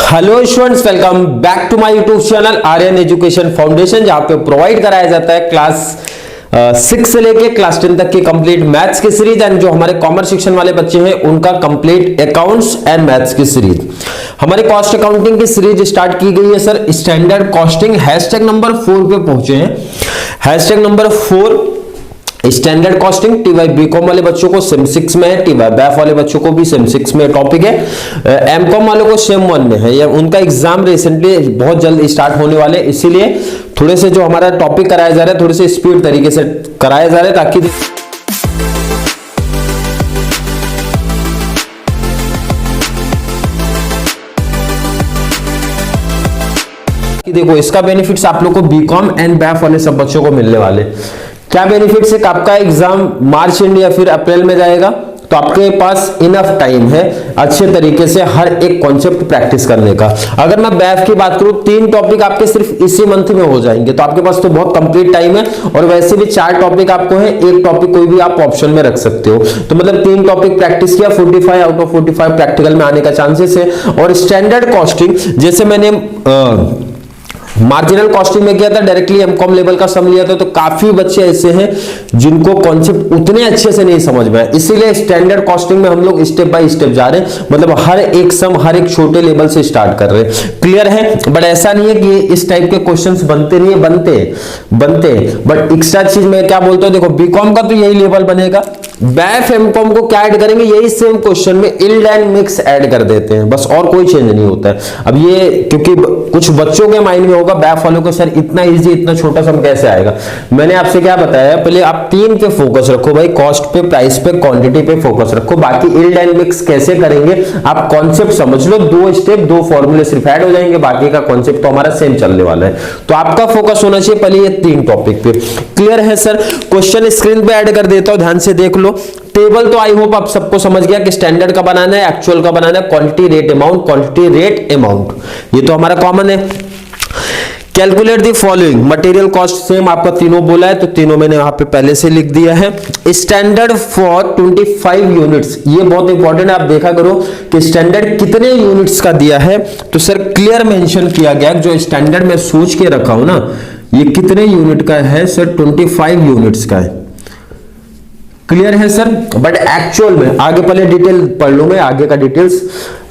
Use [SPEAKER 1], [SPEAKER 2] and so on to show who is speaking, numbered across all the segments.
[SPEAKER 1] Hello students, welcome back to my YouTube channel Aryan Education Foundation, जहां पे provide कराया जाता है क्लास 6 से लेके क्लास 10 तक की कंप्लीट मैथ्स की सीरीज एंड जो हमारे कॉमर्स सेक्शन वाले बच्चे हैं उनका कंप्लीट अकाउंट्स एंड मैथ्स की सीरीज। हमारी कॉस्ट अकाउंटिंग की सीरीज स्टार्ट की गई है sir standard costing hashtag number 4 पे पहुंचे हैं। Hashtag number 4 standard costing TY BCom वाले बच्चों को सेम 6 में है, टीवाई बैफ वाले बच्चों को भी सेम 6 में टॉपिक है, एमकॉम वालों को सेम 1 में है। या उनका एग्जाम रिसेंटली बहुत जल्द स्टार्ट होने वाले, इसीलिए थोड़े से जो हमारा टॉपिक कराया जा रहा है थोड़े से स्पीड तरीके से कराया जा रहा है ताकि देखो इसका बेनिफिट्स आप लोग को बीकॉम एंड बैफ वाले सब बच्चों को मिलने वाले। क्या बेनिफिट्स है? आपका एग्जाम मार्च एंड या फिर अप्रैल में जाएगा तो आपके पास इनफ टाइम है अच्छे तरीके से हर एक कॉन्सेप्ट प्रैक्टिस करने का। अगर मैं बैफ की बात करूं 3 टॉपिक आपके सिर्फ इसी मंथ में हो जाएंगे तो आपके पास तो बहुत कंप्लीट टाइम है। और वैसे भी 4 टॉपिक आपको है, एक टॉपिक कोई भी आप ऑप्शन में रख सकते हो। तो मतलब 3 टॉपिक प्रैक्टिस किया, 45 आउट ऑफ 45 प्रैक्टिकल में आने का चांसेस है। और स्टैंडर्ड कॉस्टिंग जैसे मैंने मार्जिनल कॉस्टिंग में किया था, डायरेक्टली एमकॉम लेवल का सम लिया था, तो काफी बच्चे ऐसे हैं जिनको कॉन्सेप्ट उतने अच्छे से नहीं समझ में आए। इसीलिए स्टैंडर्ड कॉस्टिंग में हम लोग स्टेप बाय स्टेप जा रहे हैं, मतलब हर एक सम हर एक छोटे लेवल से स्टार्ट कर रहे हैं। क्लियर है? बट ऐसा नहीं है कि इस टाइप के क्वेश्चंस बनते नहीं है, बनते बट एक्स्ट्रा चीज मैं क्या बोलता हूं, देखो बीकॉम का तो यही लेवल बनेगा, बैफ एमकॉम को क्या ऐड करेंगे, यही सेम क्वेश्चन में इल्ड एंड मिक्स ऐड कर देते हैं, बस और कोई चेंज नहीं होता है। अब ये क्योंकि कुछ बच्चों के माइंड में होगा बैफ वालों को सर इतना इजी इतना छोटा सम कैसे आएगा। मैंने आपसे क्या बताया, पहले आप 3 पे फोकस रखो भाई, कॉस्ट पे, प्राइस पे, क्वांटिटी पे फोकस रखो, बाकी इल्ड एंड मिक्स कैसे करेंगे आप कॉन्सेप्ट समझ लो। 2 स्टेप 2 फॉर्मूले सिर्फ ऐड हो जाएंगे, बाकी का कॉन्सेप्ट तो हमारा सेम चलने वाला है। तो आपका फोकस होना चाहिए पहले ये 3 टॉपिक पे। क्लियर है सर? क्वेश्चन स्क्रीन पे ऐड कर देता हूं, ध्यान से देख लो। टेबल तो आई होप आप सबको समझ गया कि स्टैंडर्ड का बनाना है, एक्चुअल का बनाना है, quantity rate amount, quantity rate amount, ये तो हमारा कॉमन है। Calculate the following material cost, same आपका तीनों बोला है तो तीनों मैंने यहां पे पहले से लिख दिया है। स्टैंडर्ड फॉर 25 यूनिट्स, ये बहुत इंपॉर्टेंट है, आप देखा करो कि स्टैंडर्ड कितने यूनिट्स का दिया है। तो सर क्लियर मेंशन किया गया, जो स्टैंडर्ड में सोच के रखा हूं ना, ये कितने यूनिट का है सर, 25 यूनिट्स का है। क्लियर है सर? बट एक्चुअल में आगे पहले डिटेल पढ़ लूं मैं, आगे का डिटेल्स।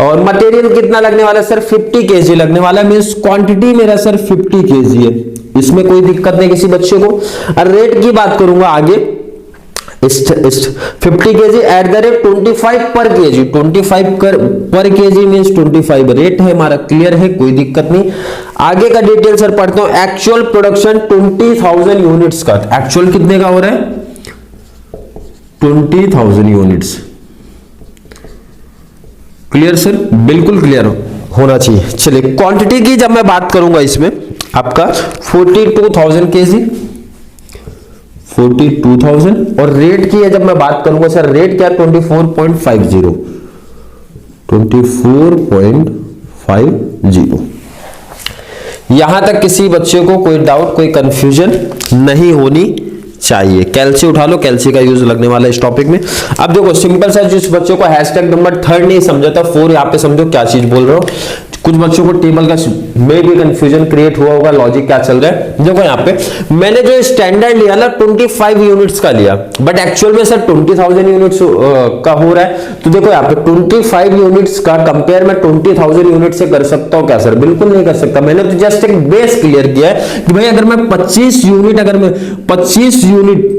[SPEAKER 1] और मटेरियल कितना लगने वाला है सर, 50 केजी लगने वाला है, मींस क्वांटिटी मेरा सर 50 केजी है, इसमें कोई दिक्कत नहीं किसी बच्चे को। और रेट की बात करूंगा आगे, 50 केजी एट द रेट 25 पर केजी, 25 पर केजी मींस 25 रेट है हमारा। क्लियर है? कोई दिक्कत नहीं। आगे का डिटेल सर पढ़ता हूं। एक्चुअल प्रोडक्शन 20,000 यूनिट्स का, एक्चुअल कितने का हो रहा है, 20,000 यूनिट्स। Clear sir? बिल्कुल क्लियर होना चाहिए। चलिए क्वांटिटी की जब मैं बात करूंगा इसमें आपका 42,000 केजी, 42,000। और रेट की है जब मैं बात करूंगा सर, रेट क्या, 24.50, 24.50। यहां तक किसी बच्चे को कोई डाउट कोई कंफ्यूजन नहीं होनी चाहिए। कैल्सी उठा लो, कैल्सी का यूज लगने वाला है इस टॉपिक में। अब देखो सिंपल सा, जिस बच्चों को हैशटैग नंबर 3 नहीं समझा था, 4 यहां पे समझो क्या चीज बोल रहा हूं। कुछ बच्चों को टेबल का में भी कंफ्यूजन क्रिएट हुआ होगा, लॉजिक क्या चल रहा है। देखो यहाँ पे मैंने जो स्टैंडर्ड लिया ना 25 यूनिट्स का लिया, बट एक्चुअल में सर 20,000 यूनिट्स का हो रहा है। तो देखो यहाँ पे 25 यूनिट्स का कंपेयर में 20,000 यूनिट से कर सकता हूँ क्या सर? बिल्कुल नहीं कर सकता। मैंने तो जस्ट एक बेस क्लियर किया है कि भाई अगर मैं 25 यूनिट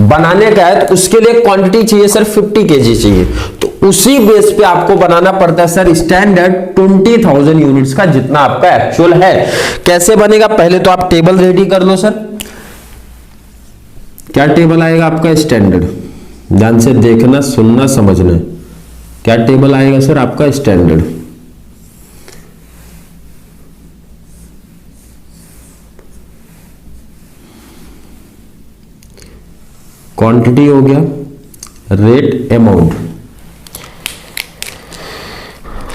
[SPEAKER 1] बनाने का है तो उसके लिए क्वांटिटी चाहिए सर 50 केजी चाहिए, तो उसी बेस पे आपको बनाना पड़ता है सर स्टैंडर्ड 20,000 यूनिट्स का, जितना आपका एक्चुअल है। कैसे बनेगा, पहले तो आप टेबल रेडी कर लो सर। क्या टेबल आएगा आपका स्टैंडर्ड, ध्यान से देखना, सुनना, समझना। क्या टेबल आएगा सर आपका स्टैंडर्ड, क्वांटिटी हो गया, रेट अमाउंट।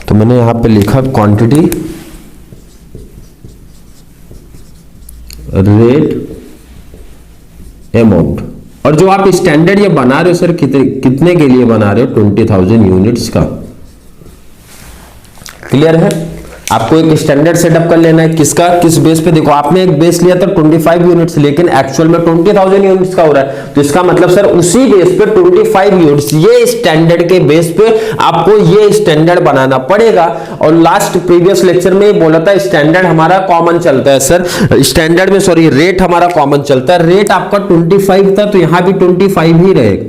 [SPEAKER 1] तो मैंने यहां पे लिखा क्वांटिटी, रेट, अमाउंट। और जो आप स्टैंडर्ड ये बना रहे हो सर कितने के लिए बना रहे हो, 20,000 यूनिट्स का। क्लियर है? आपको एक स्टैंडर्ड सेटअप कर लेना है। किसका, किस बेस पे? देखो आपने एक बेस लिया था 25 यूनिट्स, लेकिन एक्चुअल में 20,000 यूनिट्स का हो रहा है, तो इसका मतलब सर उसी बेस पे 25 यूनिट्स, ये स्टैंडर्ड के बेस पे आपको ये स्टैंडर्ड बनाना पड़ेगा। और लास्ट प्रीवियस लेक्चर में बोला था स्टैंडर्ड हमारा कॉमन चलता है सर, स्टैंडर्ड में सॉरी रेट हमारा कॉमन चलता है, रेट आपका 25 था तो यहां भी 25 ही रहेगा।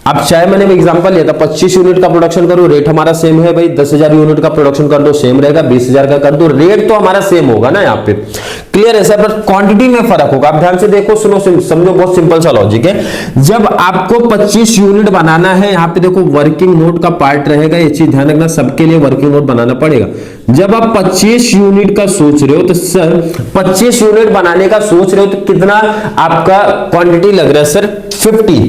[SPEAKER 1] अब चाहे मैंने एग्जांपल लिया था 25 यूनिट का प्रोडक्शन करो, रेट हमारा सेम है भाई, 10,000 यूनिट का प्रोडक्शन कर दो सेम रहेगा, 20,000 का कर दो, रेट तो हमारा सेम होगा ना यहाँ पे। क्लियर है सर? पर क्वांटिटी में फर्क होगा। आप ध्यान से देखो, सुनो, समझो, बहुत सिंपल सा लॉजिक है। जब आपको 25 यूनिट बनाना है, यहाँ पे देखो वर्किंग नोट का पार्ट रहेगा, ये चीज ध्यान रखना, सबके लिए वर्किंग नोट बनाना पड़ेगा। जब आप 25 यूनिट का सोच रहे हो तो सर 25 यूनिट बनाने का सोच रहे हो तो कितना आपका क्वांटिटी लग रहा है सर? 50।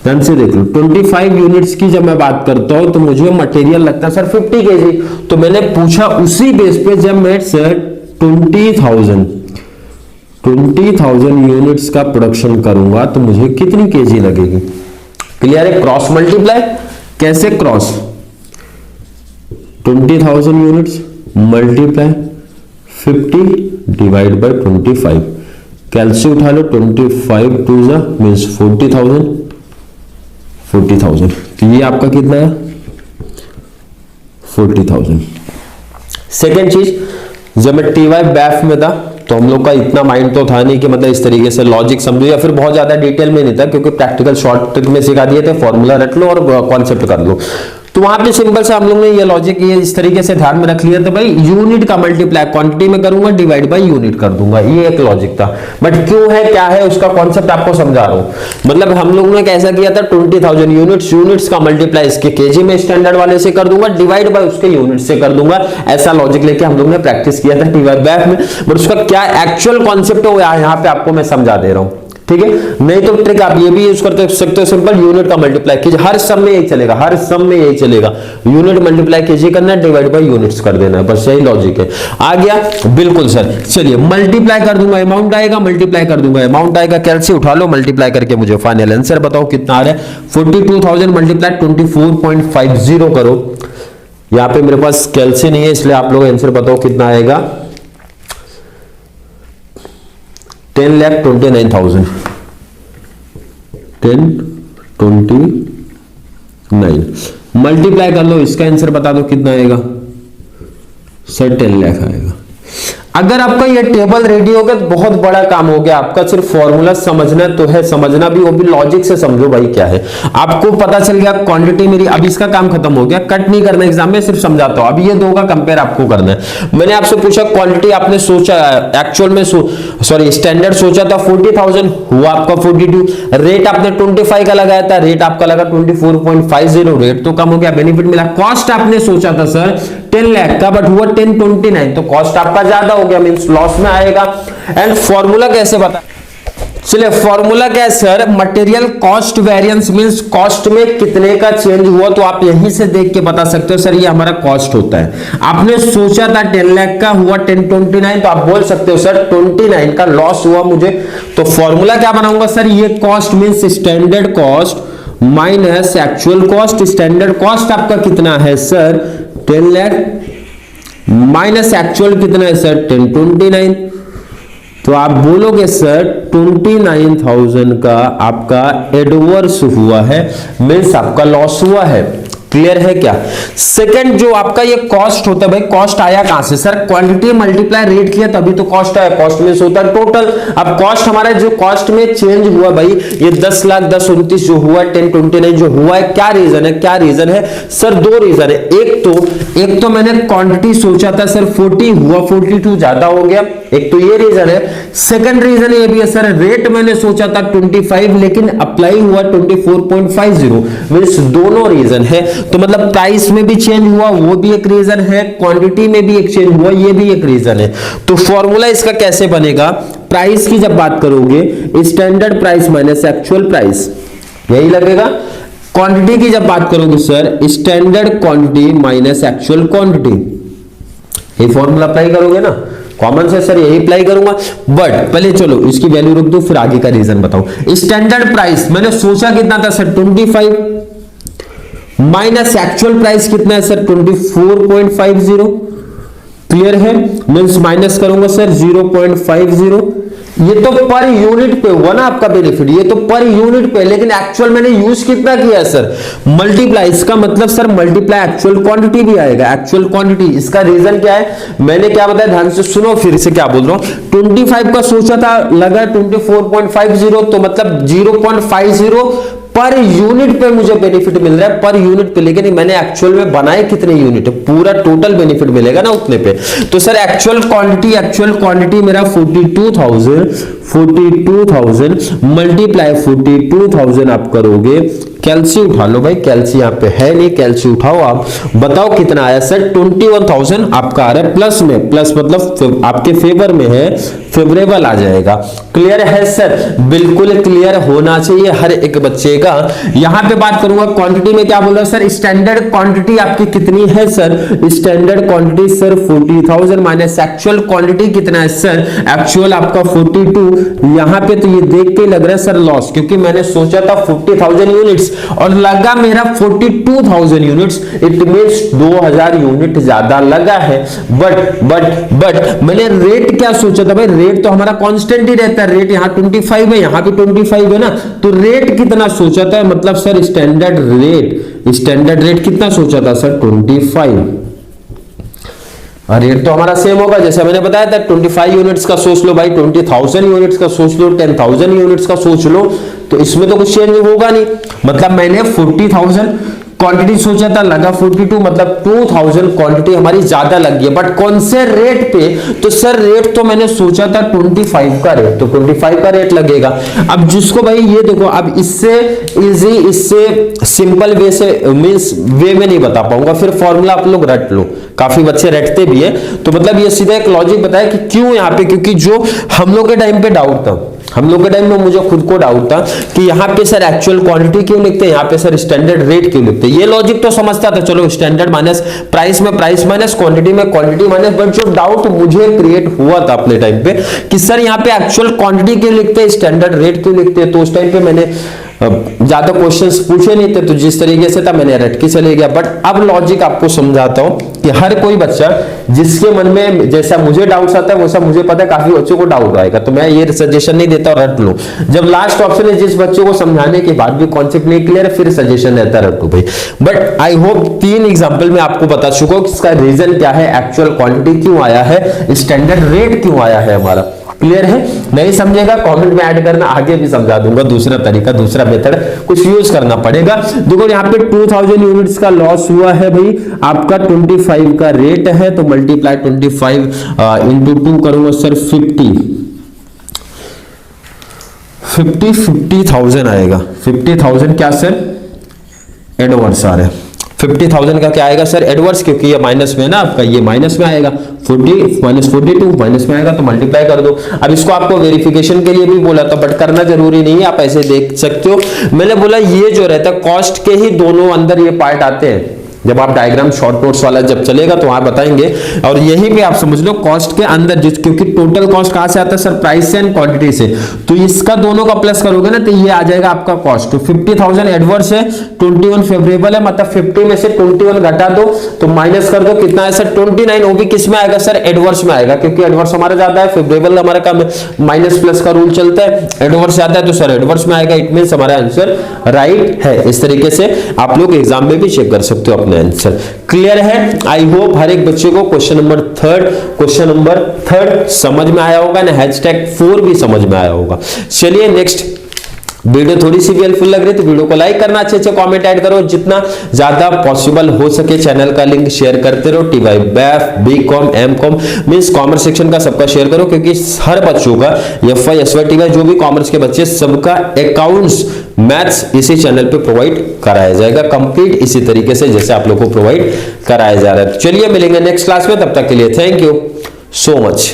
[SPEAKER 1] ध्यान से देख लो, 25 यूनिट्स की जब मैं बात करता हूं तो मुझे मटेरियल लगता है सर 50 केजी। तो मैंने पूछा उसी बेस पे, जब मैं सर 20,000 यूनिट्स का प्रोडक्शन करूंगा तो मुझे कितनी केजी लगेगी? क्लियर है? क्रॉस मल्टीप्लाई कैसे? Cross 20,000 units multiply 50 divide by 25, कैलसी उठा लो, 25 टू ज़ा मींस 40,000, तो ये आपका कितना है? 40,000। सेकेंड चीज, जब मैं टी वाई बैफ में था तो हम लोग का इतना माइंड तो था नहीं कि मतलब इस तरीके से लॉजिक समझो, या फिर बहुत ज्यादा डिटेल में नहीं था, क्योंकि प्रैक्टिकल शॉर्ट ट्रिक में सिखा दिए थे, फॉर्मूला रट लो और कॉन्सेप्ट कर लो। तो वहां पे सिंपल से हम लोग ने ये लॉजिक ये इस तरीके से ध्यान में रख लिया था भाई, यूनिट का मल्टीप्लाई क्वांटिटी में करूंगा, डिवाइड बाय यूनिट कर दूंगा, ये एक लॉजिक था। बट क्यों है, क्या है, उसका कॉन्सेप्ट आपको समझा रहा हूं। मतलब हम लोग ने कैसा किया था, 20,000 यूनिट्स का मल्टीप्लाई इसके केजी में स्टैंडर्ड वाले से कर दूंगा, डिवाइड बाय उसके यूनिट से कर दूंगा, ऐसा लॉजिक लेके हम लोग ने प्रैक्टिस किया था टीवाई बैफ में। बट उसका क्या एक्चुअल कॉन्सेप्ट है वो यहाँ पे आपको मैं समझा दे रहा हूं, ठीक है? नहीं तो ट्रिक आप ये भी यूज करते सकते हो, सिंपल यूनिट का मल्टीप्लाई कीजिए, हर सम में यही चलेगा, हर सम में यही चलेगा, यूनिट मल्टीप्लाई कीजिए करना है, डिवाइड बाय यूनिट्स कर देना है, बस यही लॉजिक है। आ गया? बिल्कुल सर। चलिए मल्टीप्लाई कर दूंगा, अमाउंट आएगा, मल्टीप्लाई कर दूंगा, अमाउंट आएगा, कैलसी उठा लो, मल्टीप्लाई करके मुझे फाइनल आंसर बताओ कितना आ रहा है। 42,000 मल्टीप्लाई 24.50 करो। यहाँ पे मेरे पास कैलसी नहीं है, इसलिए आप लोग आंसर बताओ कितना आएगा। 10,29,000, 1029 मल्टीप्लाई कर लो, इसका आंसर बता दो कितना आएगा सर? 10 लाख आएगा। अगर आपका ये टेबल रेडी हो गया तो बहुत बड़ा काम हो गया आपका। सिर्फ फॉर्मूला समझना तो है, समझना भी, वो भी लॉजिक से समझो भाई क्या है। आपको पता चल गया क्वांटिटी मेरी, अब इसका काम खत्म हो गया, कट नहीं करना एग्जाम में, सिर्फ समझाता हूं। अब ये दो का कंपेयर आपको करना है। मैंने आपसे पूछा क्वांटिटी, आपने सोचा एक्चुअल में सॉरी स्टैंडर्ड सोचा था 40,000, हुआ आपका 42, रेट आपने 25 का लगाया था, रेट आपका लगा 24.50, रेट तो कम हो गया, बेनिफिट मिला। कॉस्ट आपने सोचा था सर 10 लाख का, बट हुआ 1029, तो कॉस्ट आपका ज्यादा हो गया, मींस लॉस में आएगा। एंड फॉर्मूला कैसे बता, चलिए फॉर्मूला क्या है sir? Material cost variance, means cost में कितने का चेंज हुआ, तो आप यहीं से देख के बता सकते हो सर ये हमारा कॉस्ट होता है। आपने सोचा था 10 लाख का, हुआ 1029, तो आप बोल सकते हो सर 29 का लॉस हुआ मुझे। तो फॉर्मूला क्या बनाऊंगा सर? ये cost means standard cost minus actual cost. Standard cost आपका कितना है सर? 10 लाख माइनस एक्चुअल कितना है सर? 1029। तो आप बोलोगे सर 29,000 का आपका एडवर्स हुआ है, मींस आपका लॉस हुआ है। क्लियर है क्या? सेकंड जो आपका ये कॉस्ट होता है भाई, कॉस्ट आया कहां से सर? क्वांटिटी मल्टीप्लाई रेट किया तभी तो कॉस्ट आया, कॉस्ट में होता है टोटल। अब कॉस्ट हमारा जो कॉस्ट में चेंज हुआ भाई, ये 10,10,29 जो हुआ, 1029 जो हुआ है, क्या रीजन है? क्या रीजन है सर? दो रीजन है। एक तो मैंने क्वांटिटी सोचा था सर 40, हुआ 42, ज्यादा हो गया, एक तो ये रीजन है। सेकंड रीजन ये भी है सर, रेट मैंने सोचा था 25, लेकिन अप्लाई हुआ 24.50, मींस दोनों रीजन है। तो मतलब प्राइस में भी चेंज हुआ, वो भी एक रीजन है, क्वांटिटी में भी एक चेंज हुआ, ये भी एक रीजन है। तो फॉर्मूला इसका कैसे बनेगा? प्राइस की जब बात करोगे, standard price minus actual price, यही लगेगा। क्वांटिटी की जब बात करोगे sir, standard quantity minus actual quantity, ये फॉर्मूला अप्लाई करोगे ना, कॉमन से सर यही अप्लाई करूंगा। बट पहले चलो इसकी वैल्यू रख दो, फिर आगे का रीजन बताओ। स्टैंडर्ड प्राइस मैंने सोचा कितना था सर? 25 माइनस एक्चुअल प्राइस कितना है सर? 24.50। क्लियर है, मींस माइनस करूंगा सर 0.50, ये तो पर यूनिट पे हुआ ना आपका बेनिफिट, ये तो पर यूनिट पे, लेकिन एक्चुअल मैंने यूज कितना किया है सर, मल्टीप्लाई, इसका मतलब सर मल्टीप्लाई एक्चुअल क्वांटिटी भी आएगा, एक्चुअल क्वांटिटी। इसका रीजन क्या है, मैंने क्या बताया ध्यान से सुनो, फिर से क्या बोल रहा हूं, 25 का सोचा था, लगा 24.50, तो मतलब 0.50 पर यूनिट पे मुझे बेनिफिट मिल रहा है, पर यूनिट पे, लेकिन मैंने एक्चुअल में बनाए कितने यूनिट, पूरा टोटल बेनिफिट मिलेगा ना उतने पे। तो सर एक्चुअल क्वांटिटी मेरा 42,000 मल्टीप्लाई 42,000 आप करोगे, कैलसी उठा लो भाई, कैलसी यहाँ पे है नहीं, कैलसी उठाओ, आप बताओ कितना आया सर, 21,000 आपका आ रहा है प्लस में, प्लस मतलब आपके फेवर में है, फेवरेबल आ जाएगा। क्लियर है सर, बिल्कुल क्लियर होना चाहिए हर एक बच्चे का। यहां पे बात करूंगा क्वांटिटी में, क्या बोल रहा है सर, स्टैंडर्ड क्वांटिटी आपकी कितनी है sir, standard quantity sir 40,000 minus actual quantity कितना है सर, एक्चुअल आपका 42। यहां पे तो ये देख के लग रहा है सर लॉस, क्योंकि मैंने सोचा था 40,000 यूनिट्स और लगा मेरा 42,000 यूनिट्स, इट मींस 2,000 यूनिट ज्यादा लगा है। बट मैंने रेट क्या सोचा था भाई, रेट तो हमारा कांस्टेंट ही रहता है, रेट यहाँ 25 है, यहाँ भी 25 है ना, तो रेट कितना सोचा था, मतलब सर स्टैंडर्ड रेट कितना सोचा था सर 25, रेट तो हमारा सेम होगा, जैसे मैंने बताया था 25 यूनिट्स का सोच लो भाई, 20,000 यूनिट्स का सोच लो, 10,000 यूनिट्स का सोच लो, तो इसमें तो कुछ चेंज होगा नहीं। मतलब मैंने 40,000 क्वांटिटी सोचा था, लगा 42, मतलब 2,000 क्वांटिटी हमारी ज्यादा लगी है। बट कौन से रेट पे, तो सर रेट तो मैंने सोचा था 25 का रेट, तो 25 का रेट लगेगा। अब जिसको भाई ये देखो, अब इससे इजी, इससे सिंपल वे से मींस वे में नहीं बता पाऊंगा, फिर फॉर्मूला आप लोग रट लो, काफी बच्चे रटते भी है, तो मतलब ये सीधा एक लॉजिक बताया कि क्यों यहाँ पे, क्योंकि जो हम लोग के टाइम पे डाउट था, हम लोग के टाइम में मुझे खुद को डाउट था कि यहाँ पे सर एक्चुअल क्वांटिटी क्यों लिखते हैं, यहाँ पे सर स्टैंडर्ड रेट क्यों लिखते हैं। ये लॉजिक तो समझता था, चलो स्टैंडर्ड माइनस प्राइस में प्राइस माइनस क्वांटिटी में क्वांटिटी माइनस, बट जो डाउट मुझे क्रिएट हुआ था अपने टाइम पे कि सर यहाँ पे एक्चुअल क्वांटिटी क्यों लिखते हैं, स्टैंडर्ड रेट क्यों लिखते हैं, तो उस टाइम पे मैंने ज्यादा क्वेश्चंस पूछे नहीं थे, तो जिस तरीके से था मैंने रट के चले गया। बट अब लॉजिक आपको समझाता हूं कि हर कोई बच्चा जिसके मन में जैसा मुझे डाउट्स आता है वैसा मुझे पता है काफी बच्चों को डाउट आएगा, तो मैं ये सजेशन नहीं देता रट लो। जब लास्ट ऑप्शन है जिस बच्चे को समझाने के बाद भी कॉन्सेप्ट नहीं क्लियर है, फिर सजेशन रहता है रटो भाई। बट आई होप 3 एग्जाम्पल में आपको बता चुका हूं कि इसका रीजन क्या है, एक्चुअल क्वांटिटी क्यों आया है, स्टैंडर्ड रेट क्यों आया है हमारा। क्लियर है, नहीं समझेगा कमेंट में ऐड करना, आगे भी समझा दूंगा, दूसरा तरीका दूसरा मेथड कुछ यूज करना पड़ेगा। देखो यहाँ पे 2000 यूनिट्स का लॉस हुआ है भाई, आपका 25 का रेट है, तो मल्टीप्लाई 25 इंटू 2 करूंगा सर 50,000 आएगा। 50,000 क्या सर एडवर्स आ रहे हैं, 50,000 का क्या आएगा सर एडवर्स, क्योंकि ये माइनस में है ना आपका, ये माइनस में आएगा, 40 माइनस 42 माइनस में आएगा, तो मल्टीप्लाई कर दो। अब इसको आपको वेरिफिकेशन के लिए भी बोला था, बट करना जरूरी नहीं है, आप ऐसे देख सकते हो। मैंने बोला ये जो रहता है कॉस्ट के ही दोनों अंदर ये पार्ट आते हैं, जब आप डायग्राम शॉर्ट नोट्स वाला जब चलेगा तो वहां बताएंगे, और यही पे आप समझ लो कॉस्ट के अंदर, क्योंकि टोटल कॉस्ट कहां से आता है सर, प्राइस से एंड क्वांटिटी से, तो इसका दोनों का प्लस करोगे ना तो ये आ जाएगा आपका कॉस्ट। तो 50,000 एडवर्स है, 21 फेवरेबल है, मतलब 50 में से 21 घटा दो तो माइनस कर दो, कितना है सर 29। वो भी किस में आएगा सर एडवर्स में आएगा, क्योंकि एडवर्स हमारा ज्यादा है, फेवरेबल हमारा कम है, माइनस प्लस का रूल चलता है, एडवर्स आता है तो सर एडवर्स में आएगा, इट मींस हमारा आंसर राइट है। इस तरीके से आप लोग एग्जाम में भी चेक कर सकते हो अपने आंसर। क्लियर है, आई होप हर एक बच्चे को क्वेश्चन नंबर थर्ड समझ में आया होगा ना, #4 भी समझ में आया होगा। चलिए नेक्स्ट, वीडियो थोड़ी सी भी हेल्पफुल लग रही है तो वीडियो को लाइक करना, अच्छे कमेंट ऐड करो, जितना ज्यादा पॉसिबल हो सके चैनल का लिंक शेयर करते रहो। TY. BAF, BCom, MCom means commerce section का सबका शेयर करो, क्योंकि हर बच्चों का एफ.वाई, एस.वाई, टी.वाई जो भी कॉमर्स के बच्चे सबका अकाउंट्स मैथ्स इसी चैनल पे प्रोवाइड कराया जाएगा, कंप्लीट इसी तरीके से जैसे आप लोग को प्रोवाइड कराया जा रहा है। चलिए मिलेंगे नेक्स्ट क्लास में, तब तक के लिए थैंक यू सो मच।